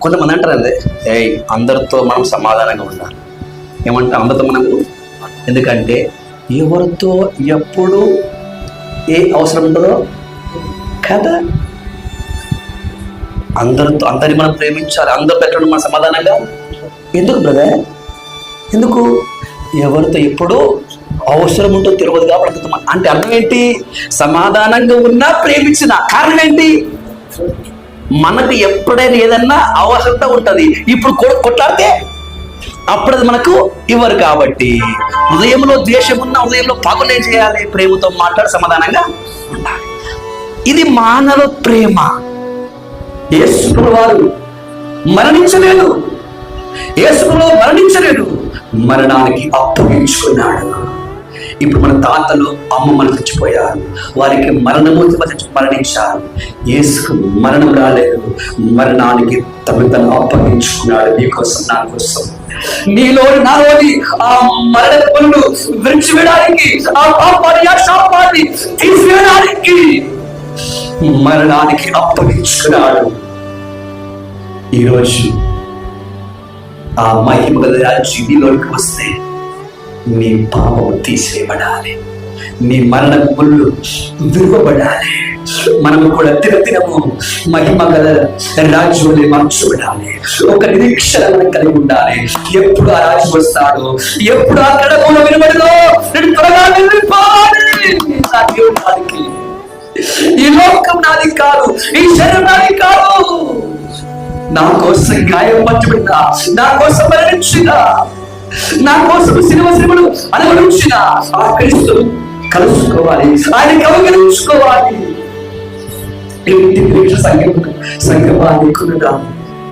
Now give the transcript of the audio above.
కొంతమంది అంటారు అదే, అందరితో మనం సమాధానంగా ఉండాలి. ఏమంటే అందరితో మనము, ఎందుకంటే ఎవరితో ఎప్పుడు ఏ అవసరం ఉంటుందో కదా. అందరిని మనం ప్రేమించాలి, అందరితో ఎట్లా మనం సమాధానంగా. ఎందుకు బ్రదర్? ఎందుకు? ఎవరితో ఎప్పుడు అవసరం ఉంటుందో తెలియదు కాబట్టి. అంటే అర్థం ఏంటి? సమాధానంగా ఉన్నా ప్రేమించిన కారణం ఏంటి? మనకు ఎప్పుడైనా ఏదన్నా అవసరత ఉంటుంది. ఇప్పుడు కొట్లాడితే అప్పుడు అది మనకు ఇవ్వరు కాబట్టి, హృదయంలో ద్వేషం ఉన్న, హృదయంలో పాగులు ఏం చేయాలి? ప్రేమతో మాట్లాడి సమాధానంగా ఉండాలి. ఇది మానవ ప్రేమ. యేసు వారు మరణించలేదు, మరణానికి అప్పగించుకున్నాడు. ఇప్పుడు మన తాతలు అమ్మమ్మలు చచ్చిపోయారు, వారికి మరణము మరణించారు. యేసుకు మరణం రాలేదు, మరణానికి తను అప్పగించుకున్నాడు. నీకోసం, నా కోసం, నీలో నాలోని ఆ మరణ పనులు విడిచివేయడానికి, ఆ పాపాన్ని, ఆ శాపాన్ని తీసివేయడానికి మరణానికి అప్పగించుకున్నాడు. ఈరోజు ఆ మహిమ జీవిలోకి వస్తే నీ పాపం తీసివేయబడాలి, నీ మరణ ముళ్ళు విరువబడాలి. మనము కూడా దినదినము మహిమ గల రాజ్యంలో మార్చబడాలి. ఒక నిరీక్షణ కలిగి ఉండాలి. ఎప్పుడు ఆ రాజు వస్తాడో, ఎప్పుడు ఆ కడపలో వినబడదో, నేను త్వరగా వెళ్ళిపోవాలి. ఈ లోకం నాది కాదు, ఈ శరీరం నాది కాదు. నా కోసం గాయం పట్టబడినా, నా కోసం మరణించినా, నా కోసం శ్రమలు అనుభవించిన ఆ క్రీస్తు కలుసుకోవాలి, ఆయన కవగలించుకోవాలి. సంఘమాన్ని